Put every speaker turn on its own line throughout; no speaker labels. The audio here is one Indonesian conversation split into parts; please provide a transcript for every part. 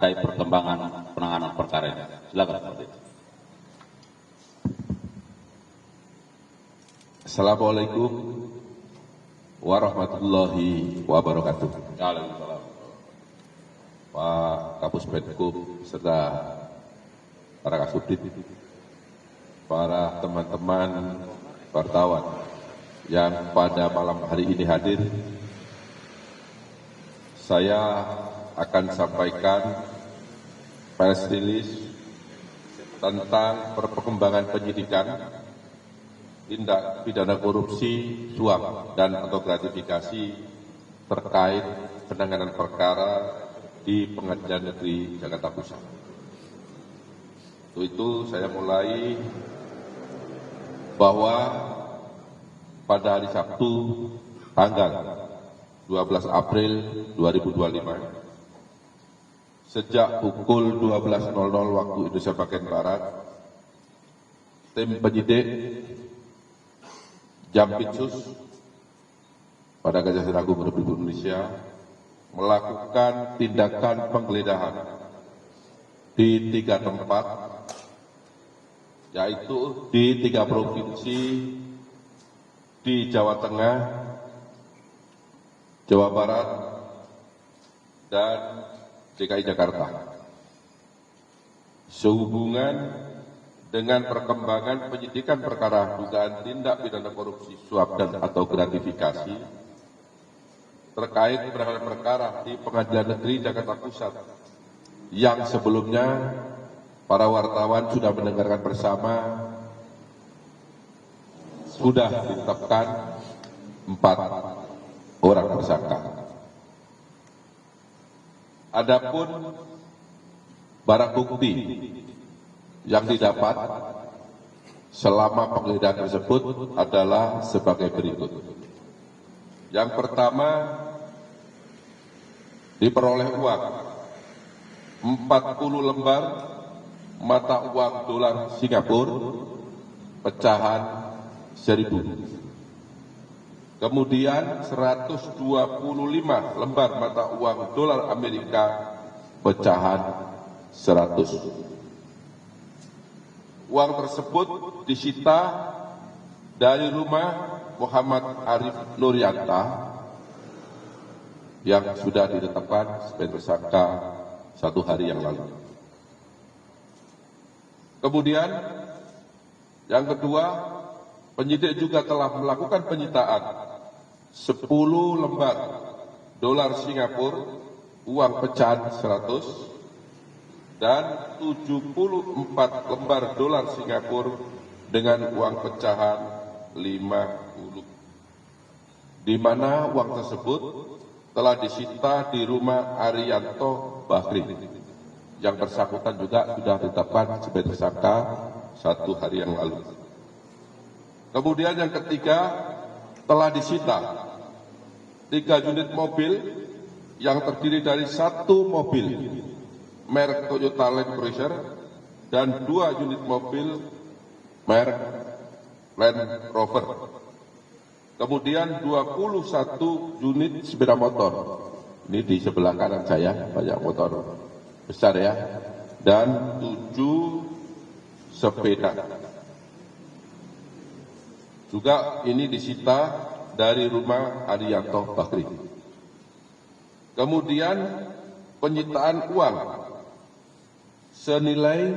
terkait perkembangan penanganan perkara ini. Silakan seperti itu.
Assalamualaikum warahmatullahi wabarakatuh.
Waalaikumsalam.
Pak Kapus Penkum serta para Kasubdit, para teman-teman wartawan yang pada malam hari ini hadir, saya akan sampaikan press release tentang perkembangan penyidikan tindak pidana korupsi, suap, dan atau gratifikasi terkait penanganan perkara di Pengadilan Negeri Jakarta Pusat. Untuk itu saya mulai bahwa pada hari Sabtu tanggal 12 April 2025 sejak pukul 12.00 waktu Indonesia bagian Barat, tim penyidik Jampitsus pada Kejaksaan Agung Republik Indonesia melakukan tindakan penggeledahan di 3 tempat, yaitu di 3 provinsi di Jawa Tengah, Jawa Barat, dan DKI Jakarta. Sehubungan dengan perkembangan penyidikan perkara dugaan tindak pidana korupsi, suap, dan atau gratifikasi terkait penanganan perkara di Pengadilan Negeri Jakarta Pusat yang sebelumnya para wartawan sudah mendengarkan bersama, sudah ditetapkan 4 orang tersangka. Adapun barang bukti yang didapat selama penggeledahan tersebut adalah sebagai berikut. Yang pertama, diperoleh uang 40 lembar mata uang dolar Singapura pecahan 1.000. Kemudian 125 lembar mata uang dolar Amerika pecahan 100. Uang tersebut disita dari rumah Muhammad Arif Nuryanta yang sudah ditetapkan sebagai tersangka 1 hari yang lalu. Kemudian yang kedua, penyidik juga telah melakukan penyitaan 10 lembar dolar Singapura uang pecahan 100 dan 74 lembar dolar Singapura dengan uang pecahan 50, di mana uang tersebut telah disita di rumah Arianto Bahri. Yang bersangkutan juga sudah ditetapkan sebagai tersangka 1 hari yang lalu. Kemudian yang ketiga, telah disita 3 unit mobil yang terdiri dari 1 mobil merek Toyota Land Cruiser dan 2 unit mobil merek Land Rover. Kemudian 21 unit sepeda motor. Ini di sebelah kanan saya, banyak motor besar ya. Dan 7 sepeda. Juga ini disita dari rumah Arianto Bakri. Kemudian penyitaan uang senilai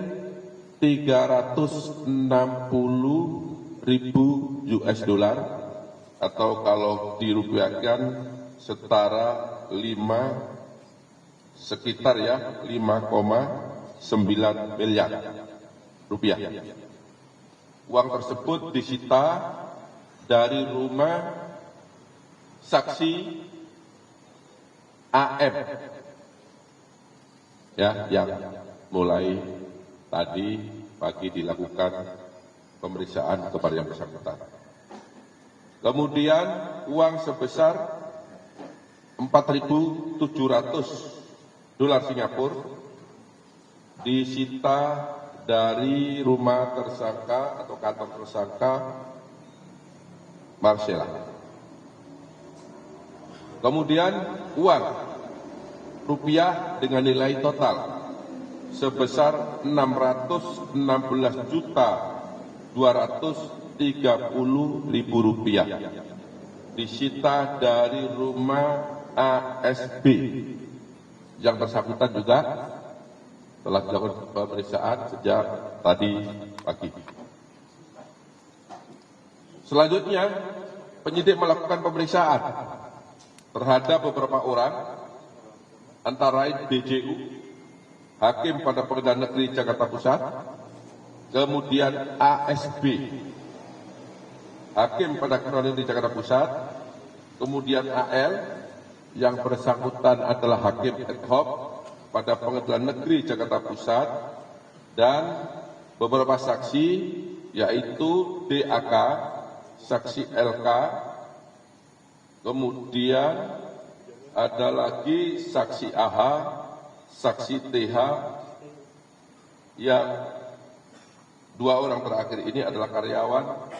360.000 US dollar atau kalau dirupiahkan setara sekitar 5,9 miliar rupiah. Uang tersebut disita dari rumah saksi AM ya, yang mulai tadi pagi dilakukan pemeriksaan kepada yang bersangkutan. Kemudian uang sebesar 4.700 dolar Singapura disita dari rumah tersangka atau kantor tersangka Marcella. Kemudian uang rupiah dengan nilai total sebesar Rp616.230.000 disita dari rumah ASB. Yang bersangkutan juga telah dilakukan pemeriksaan sejak tadi pagi. Selanjutnya, penyidik melakukan pemeriksaan terhadap beberapa orang, antara lain DJU, Hakim pada Pengadilan Negeri Jakarta Pusat, kemudian ASB, Hakim pada Pengadilan Negeri Jakarta Pusat, kemudian AL, yang bersangkutan adalah Hakim ad hoc pada Pengadilan Negeri Jakarta Pusat, dan beberapa saksi yaitu DAK, saksi LK, kemudian ada lagi saksi AH, saksi TH, yang dua orang terakhir ini adalah karyawan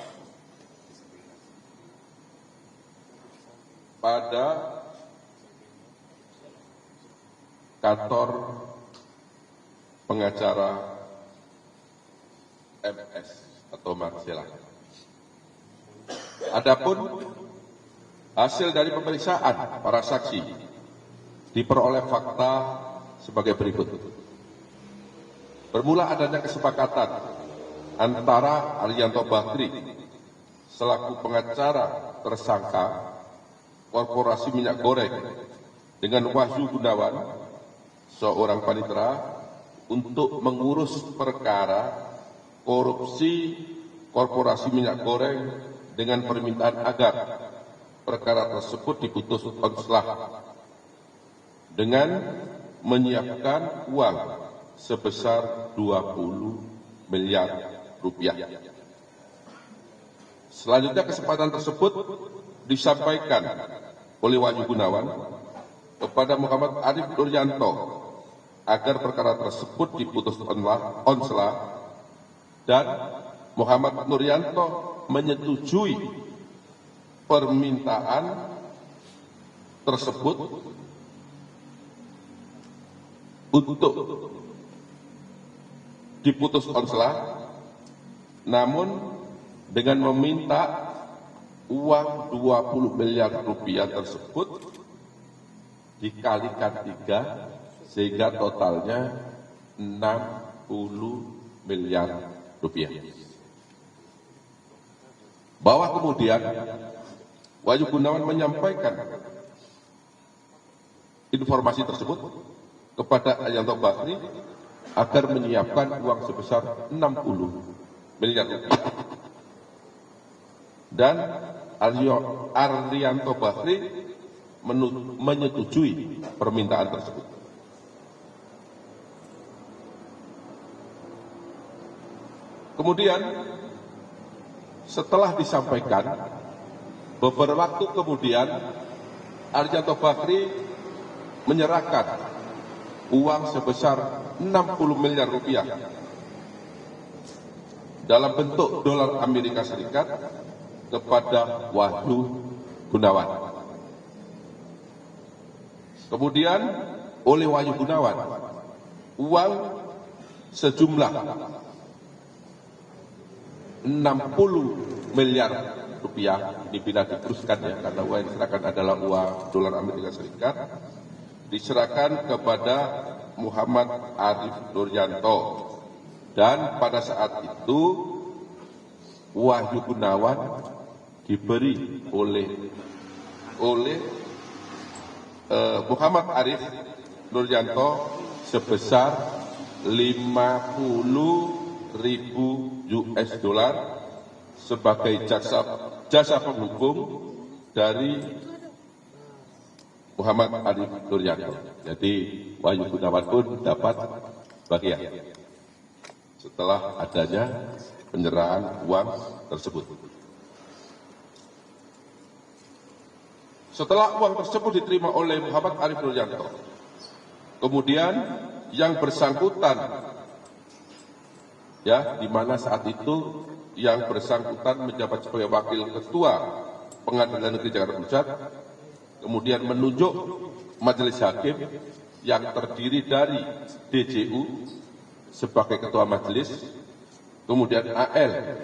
pada kantor pengacara MS atau Marcella. Adapun hasil dari pemeriksaan para saksi diperoleh fakta sebagai berikut. Bermula adanya kesepakatan antara Arianto Bakri selaku pengacara tersangka Korporasi Minyak Goreng dengan Wahyu Gunawan, seorang panitera, untuk mengurus perkara korupsi Korporasi Minyak Goreng dengan permintaan agar perkara tersebut diputus konslah dengan menyiapkan uang sebesar 20 miliar rupiah. Selanjutnya kesempatan tersebut disampaikan oleh Wahyu Gunawan kepada Muhammad Arif Nuryanto agar perkara tersebut diputus konslah, dan Muhammad Nuryanto menyetujui permintaan tersebut untuk diputus konslah, namun dengan meminta uang 20 miliar rupiah tersebut dikalikan 3 sehingga totalnya 60 miliar rupiah. Bahwa kemudian Wahyu Gunawan menyampaikan informasi tersebut kepada Arianto Bakri agar menyiapkan uang sebesar 60 miliar rupiah. Dan Arianto Bakri menyetujui permintaan tersebut. Kemudian setelah disampaikan, beberapa waktu kemudian Arianto Bakri menyerahkan uang sebesar 60 miliar rupiah dalam bentuk dolar Amerika Serikat kepada Wahyu Gunawan. Kemudian oleh Wahyu Gunawan, uang sejumlah 60 miliar rupiah, ini bila diteruskan ya, karena uang yang diserahkan adalah uang dolar Amerika Serikat, diserahkan kepada Muhammad Arif Nuryanto. Dan pada saat itu Wahyu Gunawan diberi oleh Muhammad Arif Nuryanto sebesar 50.000 US dollar sebagai jasa penghubung dari Muhammad Arif Nuryanto. Jadi Wahyu Gunawan pun dapat bagian setelah adanya penyerahan uang tersebut. Setelah uang tersebut diterima oleh Muhammad Arif Nuryanto, kemudian yang bersangkutan, ya, di mana saat itu yang bersangkutan menjabat sebagai wakil ketua Pengadilan Negeri Jakarta Pusat, kemudian menunjuk majelis hakim yang terdiri dari DJU, sebagai ketua majelis, kemudian AL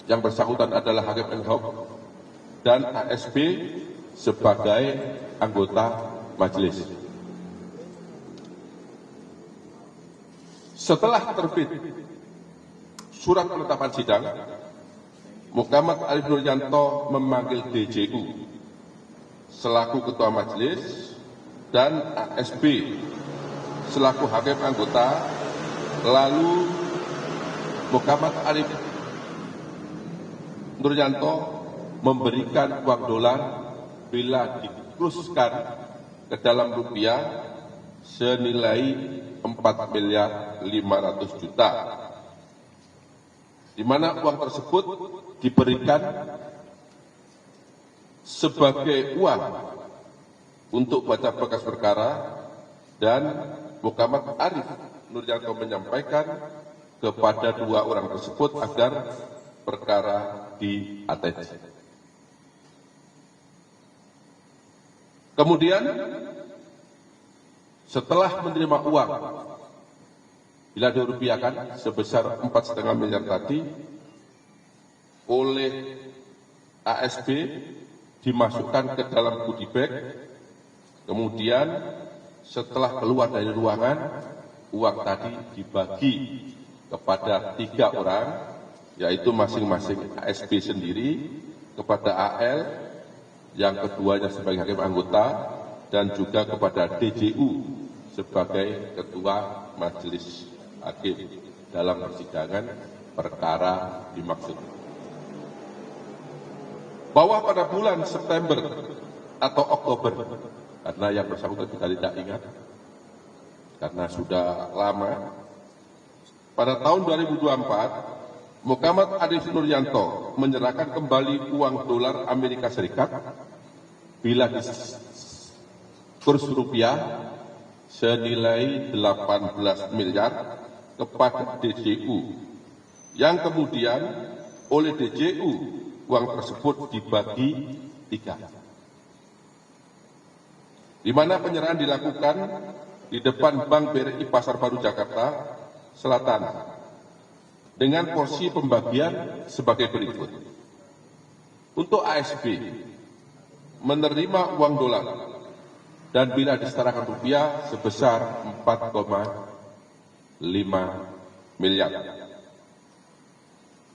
yang bersangkutan adalah hakim ad hoc, dan ASB sebagai anggota majelis. Setelah terbit surat penetapan sidang, Muhammad Arif Nuryanto memanggil DJU selaku ketua majelis dan ASB selaku hakim anggota. Lalu Muhammad Arif Nuryanto memberikan uang dolar bila dikuruskan ke dalam rupiah senilai 4.500.000.000, di mana uang tersebut diberikan sebagai uang untuk baca berkas perkara, dan Muhammad Arif Nuryanto menyampaikan kepada dua orang tersebut agar perkara di-ATC. Kemudian setelah menerima uang bila dirupiahkan sebesar 4,5 miliar tadi oleh ASB, dimasukkan ke dalam goodie bag. Kemudian setelah keluar dari ruangan, uang tadi dibagi kepada 3 orang, yaitu masing-masing ASB sendiri, kepada AL yang keduanya sebagai hakim anggota, dan juga kepada DJU sebagai ketua majelis hakim dalam persidangan perkara dimaksud. Bahwa pada bulan September atau Oktober, karena yang bersangkutan kita tidak ingat, karena sudah lama, pada tahun 2024, Muhammad Arif Nuryanto menyerahkan kembali uang dolar Amerika Serikat bila kurs rupiah senilai 18 miliar kepada DJU, yang kemudian oleh DJU uang tersebut dibagi 3, di mana penyerahan dilakukan di depan Bank BRI Pasar Baru Jakarta Selatan dengan porsi pembagian sebagai berikut. Untuk ASB menerima uang dolar dan bila disetarakan rupiah sebesar 4,5 miliar.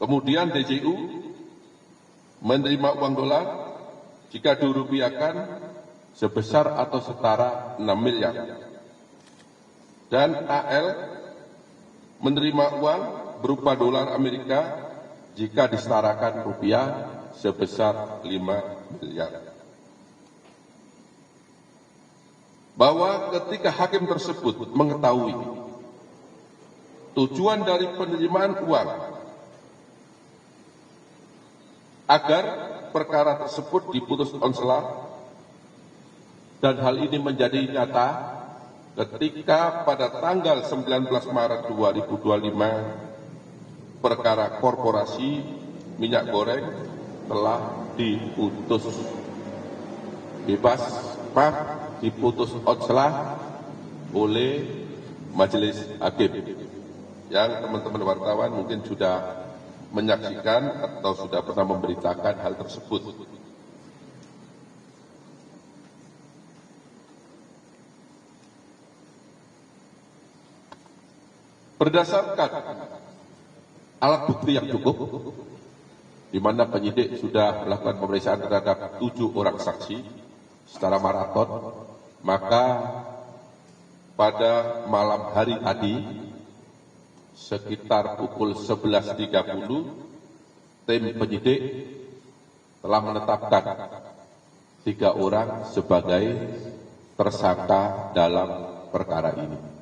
Kemudian DJU menerima uang dolar jika dirupiahkan sebesar atau setara 6 miliar. Dan AL menerima uang berupa dolar Amerika jika disetarakan rupiah sebesar 5 miliar. Bahwa ketika hakim tersebut mengetahui tujuan dari penerimaan uang agar perkara tersebut diputus onsela, dan hal ini menjadi nyata ketika pada tanggal 19 Maret 2025 perkara korporasi minyak goreng telah diputus bebas, diputus onsela oleh majelis hakim, yang teman-teman wartawan mungkin sudah menyaksikan atau sudah pernah memberitakan hal tersebut. Berdasarkan alat bukti yang cukup, di mana penyidik sudah melakukan pemeriksaan terhadap 7 orang saksi secara maraton, maka pada malam hari tadi sekitar pukul 11.30 tim penyidik telah menetapkan 3 orang sebagai tersangka dalam perkara ini.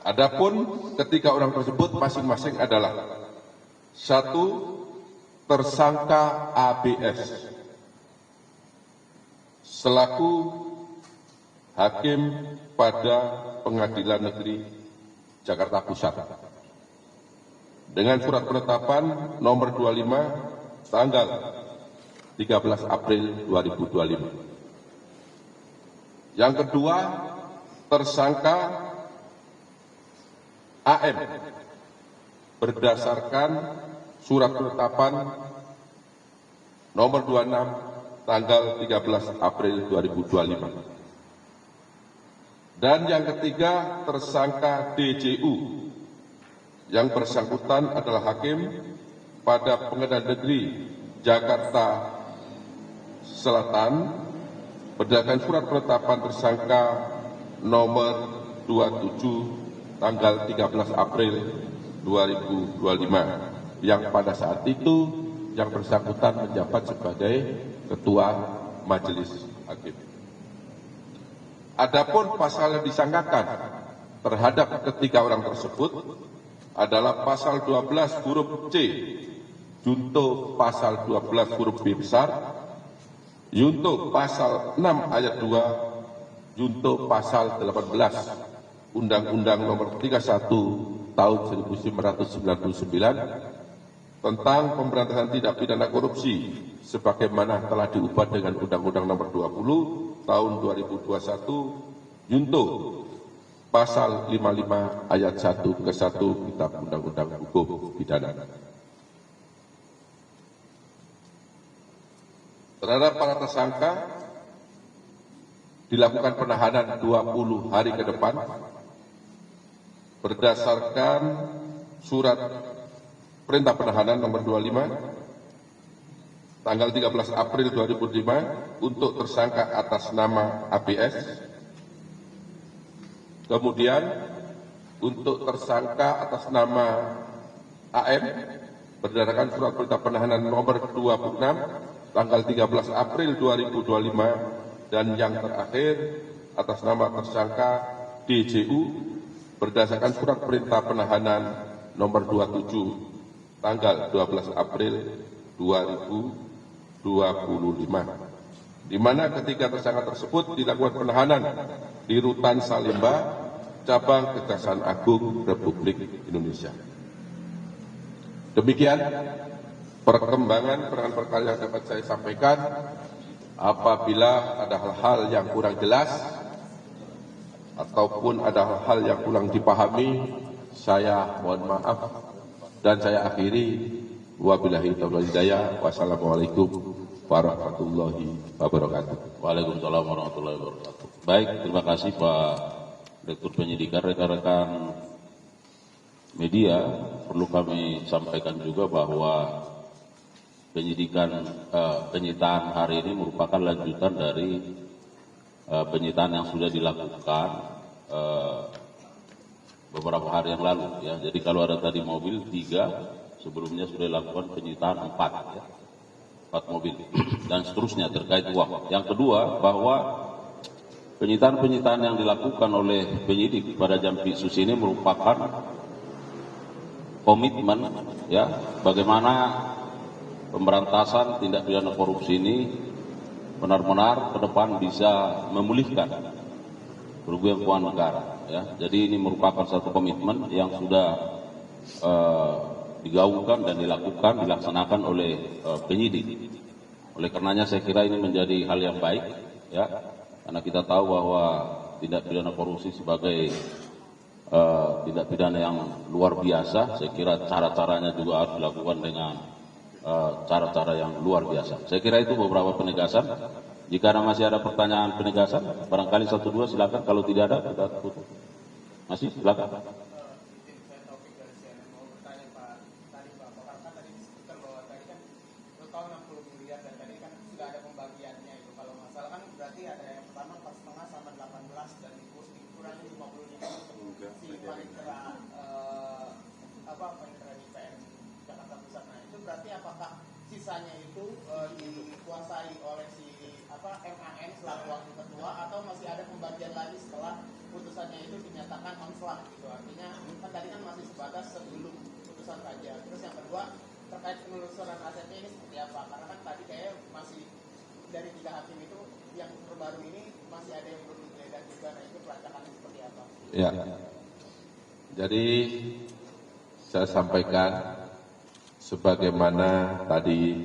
Adapun ketiga orang tersebut masing-masing adalah: 1, tersangka ABS selaku hakim pada Pengadilan Negeri Jakarta Pusat dengan surat penetapan nomor 25 tanggal 13 April 2025. Yang kedua, tersangka AM berdasarkan surat penetapan nomor 26 tanggal 13 April 2025. Dan yang ketiga, tersangka DJU yang bersangkutan adalah hakim pada Pengadilan Negeri Jakarta Selatan berdasarkan surat penetapan tersangka nomor 27 tanggal 13 April 2025 yang pada saat itu yang bersangkutan menjabat sebagai Ketua Majelis Hakim. Adapun pasal yang disangkakan terhadap ketiga orang tersebut adalah pasal 12 huruf C, junto pasal 12 huruf B besar, junto pasal 6 ayat 2, junto pasal 18 Undang-Undang Nomor 31 Tahun 1999 tentang pemberantasan tindak pidana korupsi sebagaimana telah diubah dengan Undang-Undang Nomor 20 Tahun 2021 junto pasal 55 ayat 1 ke 1 Kitab Undang-Undang Hukum Pidana. Terhadap para tersangka dilakukan penahanan 20 hari ke depan berdasarkan surat perintah penahanan nomor 25 tanggal 13 April 2005 untuk tersangka atas nama ABS. Kemudian untuk tersangka atas nama AM berdasarkan surat perintah penahanan nomor 26 tanggal 13 April 2025 dan yang terakhir atas nama tersangka DJU berdasarkan surat perintah penahanan nomor 27 tanggal 12 April 2025 di mana ketiga tersangka tersebut dilakukan penahanan di Rutan Salemba, Cabang Kejaksaan Agung Republik Indonesia. Demikian perkembangan penanganan perkara yang dapat saya sampaikan. Apabila ada hal-hal yang kurang jelas ataupun ada hal-hal yang kurang dipahami, saya mohon maaf dan saya akhiri. Wabillahi taufiq wal hidayah. Wassalamualaikum warahmatullahi wabarakatuh.
Waalaikumsalam warahmatullahi wabarakatuh. Baik, terima kasih Pak Direktur Penyidikan. Rekan-rekan media, perlu kami sampaikan juga bahwa penyitaan hari ini merupakan lanjutan dari penyitaan yang sudah dilakukan beberapa hari yang lalu. Ya. Jadi kalau ada tadi mobil 3, sebelumnya sudah dilakukan penyitaan 4, ya. 4 mobil dan seterusnya terkait uang. Yang kedua, bahwa penyitaan-penyitaan yang dilakukan oleh penyidik pada Jampitsus ini merupakan komitmen, ya, bagaimana pemberantasan tindak pidana korupsi ini benar-benar ke depan bisa memulihkan kerugian keuangan negara. Ya. Jadi ini merupakan satu komitmen yang sudah digaungkan dan dilaksanakan oleh penyidik. Oleh karenanya saya kira ini menjadi hal yang baik, ya, karena kita tahu bahwa tindak pidana korupsi sebagai tindak pidana yang luar biasa. Saya kira cara-caranya juga harus dilakukan dengan cara-cara yang luar biasa. Saya kira itu beberapa penegasan. Jika masih ada pertanyaan penegasan, barangkali 1-2 silakan. Kalau tidak ada, kita tutup. Masih silakan.
Sisanya itu dikuasai oleh si MAN selaku wakil ketua atau masih ada pembagian lagi setelah putusannya itu dinyatakan onslah gitu. Artinya kan tadi kan masih sebatas sebelum putusan saja. Terus yang kedua terkait penelusuran asetnya ini seperti apa? Karena kan tadi kayak masih dari 3 hakim itu yang terbaru ini masih ada yang belum digeledah juga. Nah itu pelacakannya seperti apa?
Ya. Jadi saya sampaikan sebagaimana tadi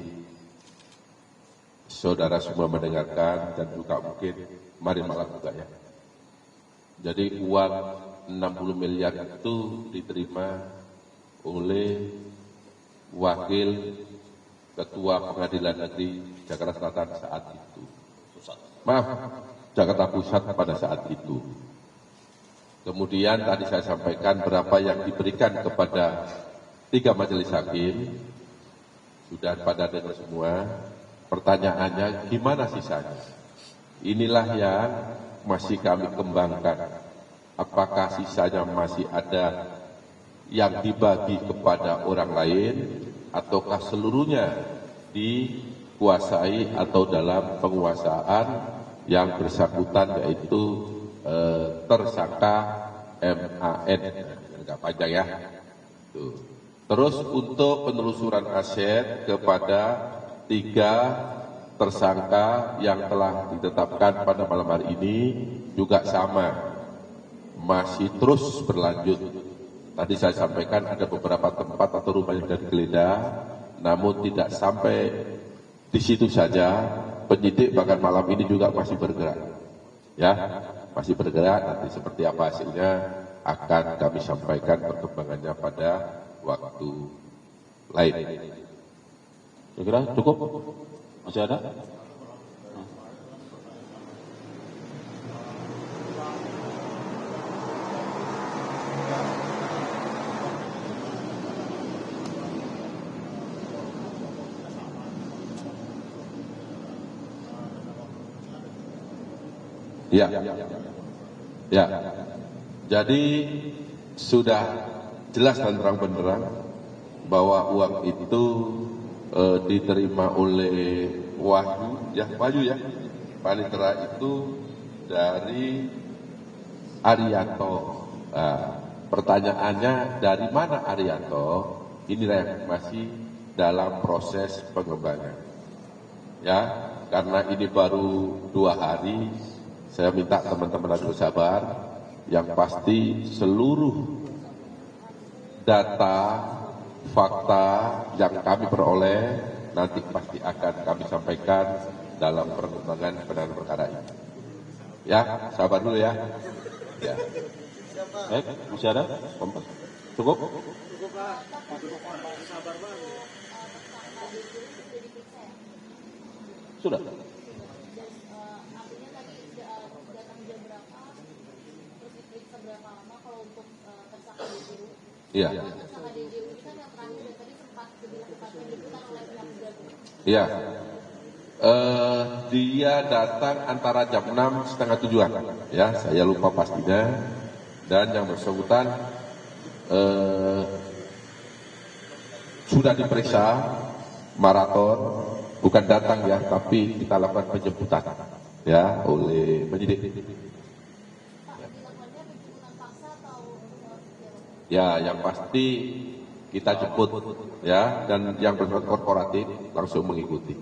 saudara semua mendengarkan dan juga mungkin kemarin malam juga, ya. Jadi uang 60 miliar itu diterima oleh Wakil Ketua Pengadilan Negeri Jakarta Selatan saat itu. Maaf, Jakarta Pusat pada saat itu. Kemudian tadi saya sampaikan berapa yang diberikan kepada 3 majelis hakim, sudah pada dengar semua. Pertanyaannya gimana sisanya? Inilah yang masih kami kembangkan. Apakah sisanya masih ada yang dibagi kepada orang lain, ataukah seluruhnya dikuasai atau dalam penguasaan yang bersangkutan, yaitu tersangka MAN, agak panjang ya. Tuh. Terus untuk penelusuran aset kepada 3 tersangka yang telah ditetapkan pada malam hari ini juga sama, masih terus berlanjut. Tadi saya sampaikan ada beberapa tempat atau rumah yang sudah digeledah, namun tidak sampai di situ saja. Penyidik bahkan malam ini juga masih bergerak, ya. Masih bergerak, nanti seperti apa hasilnya akan kami sampaikan perkembangannya pada waktu lain.
Saya kira cukup. Masih ada?
Ya, ya. Jadi sudah jelas dan terang benderang bahwa uang itu diterima oleh Wahyu, ya Wahyu ya, panitera itu dari Arianto. Pertanyaannya dari mana Arianto? Inilah yang masih dalam proses pengembangan. Ya, karena ini baru 2 hari. Saya minta teman-teman harus bersabar, yang pasti seluruh data, fakta yang kami peroleh nanti pasti akan kami sampaikan dalam perkembangan penanganan perkara ini. Ya, sabar dulu ya. Ya.
Baik, masih ada? Cukup? Sudah.
Iya. Iya. Dia datang antara jam 6 setengah 7-an. Ya, saya lupa pastinya. Dan yang bersangkutan sudah diperiksa maraton, bukan datang ya, tapi kita lakukan penjemputan ya oleh penyidik. Ya, yang pasti kita jemput ya, dan yang bersifat korporatif langsung mengikuti.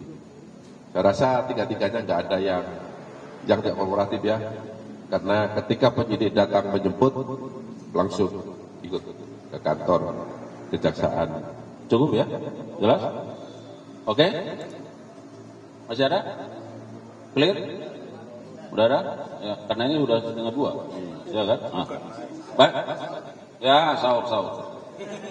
Saya rasa tiga-tiganya nggak ada yang tidak korporatif ya, karena ketika penyidik datang menjemput langsung ikut ke kantor kejaksaan.
Cukup ya? Jelas? Oke? Masih ada? Clear? Udah ada? Ya, karena ini udah setengah 2. Ya kan? Nah. Baik. Ya, sahur.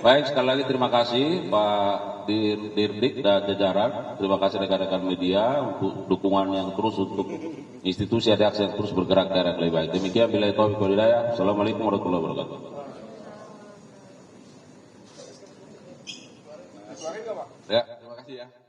Baik, sekali lagi terima kasih Pak Dirdik dan jajaran. Terima kasih rekan-rekan media untuk dukungan yang terus untuk institusi ADAX yang terus bergerak ke arah yang lebih baik. Demikian, billahi taufiq wal hidayah. Assalamualaikum warahmatullahi wabarakatuh.
Ya, terima kasih ya.